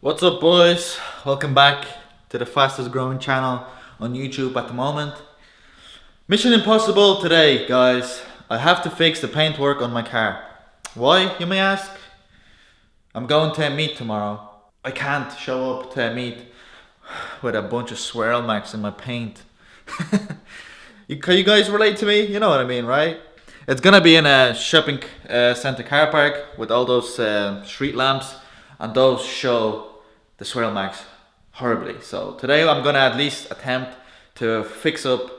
What's up, boys? Welcome back to the fastest growing channel on YouTube at the moment. Mission impossible today, guys. I have to fix the paintwork on my car. Why, you may ask? I'm going to a meet tomorrow. I can't show up to a meet with a bunch of swirl marks in my paint. Can you guys relate to me? You know what I mean, right? It's gonna be in a shopping center car park with all those street lamps, and those show the swirl marks horribly. So today I'm gonna at least attempt to fix up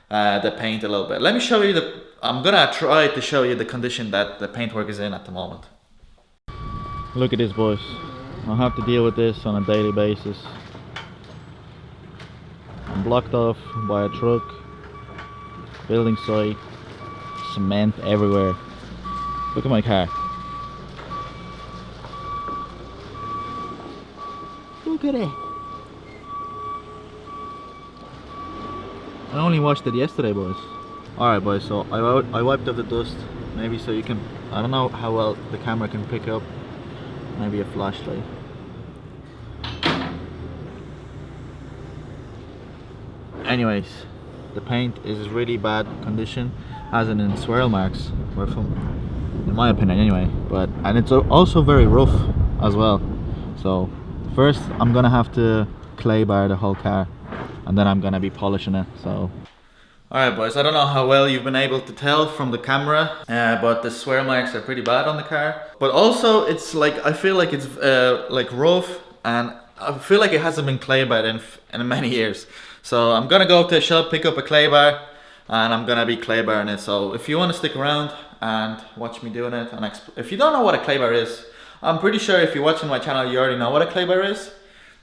the paint a little bit. Let me show you I'm gonna try to show you the condition that the paintwork is in at the moment. Look at this, boys. I'll have to deal with this on a daily basis. I'm blocked off by a truck, building site, cement everywhere. Look at my car. Look at it. I only washed it yesterday, boys. Alright, boys, so I wiped off the dust. Maybe so you can, I don't know how well the camera can pick up. Maybe a flashlight. Anyways, the paint is really bad condition, as in swirl marks, or in my opinion anyway. And it's also very rough as well. So first I'm gonna have to clay bar the whole car, and then I'm gonna be polishing it. So alright, boys, I don't know how well you've been able to tell from the camera, but the swirl marks are pretty bad on the car. But also it's like, I feel like it's like rough, and I feel like it hasn't been clay barred in many years. So I'm gonna go to a shop, pick up a clay bar, and I'm gonna be clay barring it. So if you want to stick around and watch me doing it, and if you don't know what a clay bar is, I'm pretty sure if you're watching my channel you already know what a clay bar is,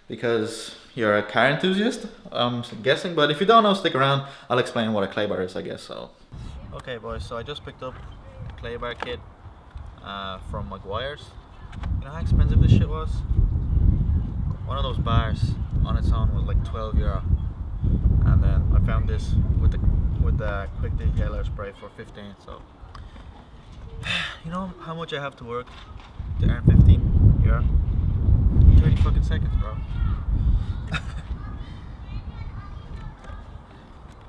because you're a car enthusiast, I'm guessing. But if you don't know, stick around, I'll explain what a clay bar is, I guess. So okay, boys, so I just picked up a clay bar kit from Maguire's. You know how expensive this shit was? One of those bars on its own was like €12, and then I found this with the quick detailer spray for 15. So you know how much I have to work to earn 15 euro? 30 fucking seconds, bro.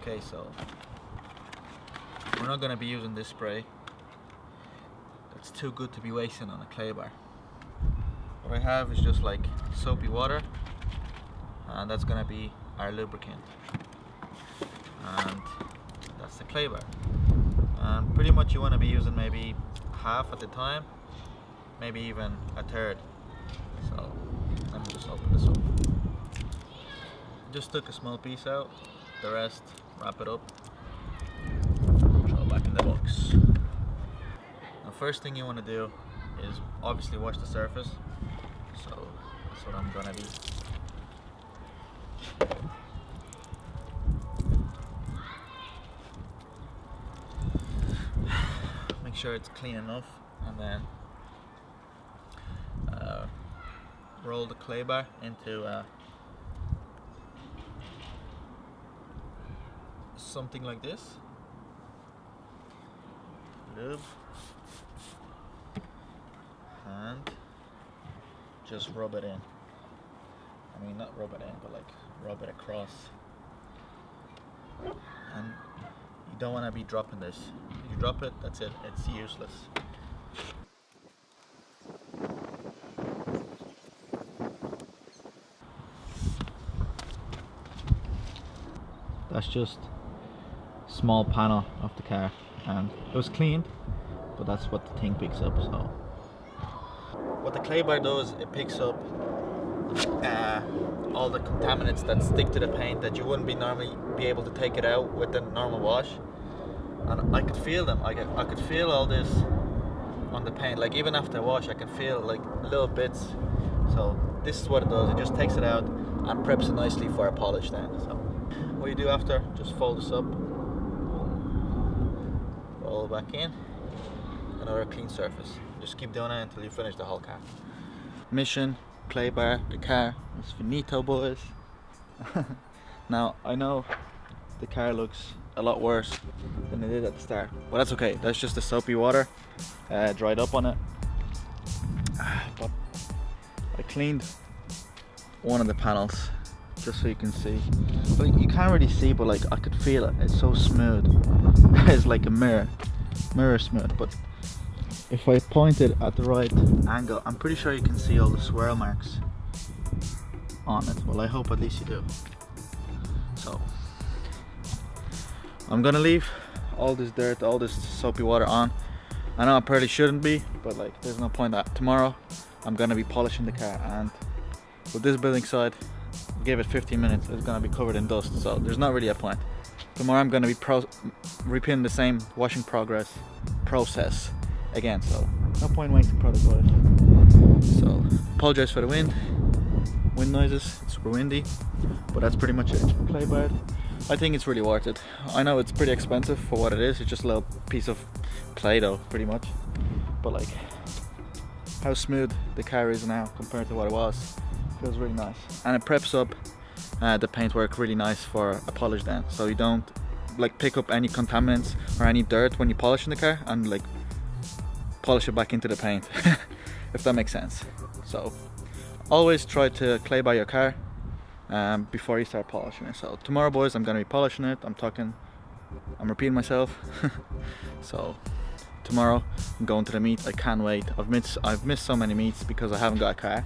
Okay, so we're not gonna be using this spray. That's too good to be wasting on a clay bar. What I have is just like soapy water, and that's gonna be our lubricant, and that's the clay bar. And pretty much you want to be using maybe half at the time, maybe even a third. So let me just open this up. Just took a small piece out, the rest wrap it up, throw it back in the box. Now first thing you want to do is obviously wash the surface, so that's what I'm gonna be. Make sure it's clean enough, and then roll the clay bar into something like this. Lube, and just rub it in. I mean, not rub it in, but like rub it across. And you don't want to be dropping this. If you drop it, that's it, it's useless. That's just a small panel of the car, and it was cleaned, but that's what the thing picks up. So what the clay bar does, it picks up all the contaminants that stick to the paint that you wouldn't normally be able to take it out with the normal wash. And I could feel them. I could feel all this on the paint. Like even after wash, I can feel like little bits. So this is what it does. It just takes it out and preps it nicely for a polish then. So what you do after, just fold this up, roll it back in, another clean surface. Just keep doing it until you finish the whole car. Mission clay bar the car is finito, boys. Now I know the car looks a lot worse than it did at the start, but that's okay. That's just the soapy water dried up on it. But I cleaned one of the panels just so you can see. But you can't really see, but like I could feel it. It's so smooth. It's like a mirror smooth. But if I point it at the right angle, I'm pretty sure you can see all the swirl marks on it. Well, I hope at least you do. So I'm gonna leave all this dirt, all this soapy water on. I know I probably shouldn't be, but like there's no point. That tomorrow I'm gonna be polishing the car, and with this building side, give it 15 minutes, it's gonna be covered in dust, so there's not really a point. Tomorrow I'm gonna be repeating the same washing process again, so no point wasting product oil. So apologize for the wind noises, it's super windy, but that's pretty much it. Clay bed, I think it's really worth it. I know it's pretty expensive for what it is. It's just a little piece of clay though, pretty much, but like how smooth the car is now compared to what it was, feels really nice, and it preps up the paintwork really nice for a polish then, so you don't like pick up any contaminants or any dirt when you polish in the car and like polish it back into the paint. If that makes sense. So always try to clay by your car before you start polishing it. So tomorrow, boys, I'm gonna be polishing it. I'm repeating myself. So tomorrow I'm going to the meet. I can't wait. I've missed so many meets because I haven't got a car,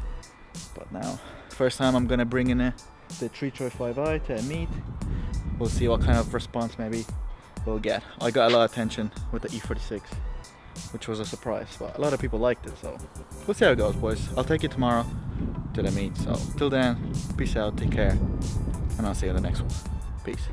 but now first time I'm gonna bring in the 335i to a meet. We'll see what kind of response maybe we'll get. I got a lot of attention with the E46, which was a surprise, but a lot of people liked it, so we'll see how it goes, boys. I'll take you tomorrow to the meet. So till then, peace out, take care, and I'll see you in the next one. Peace.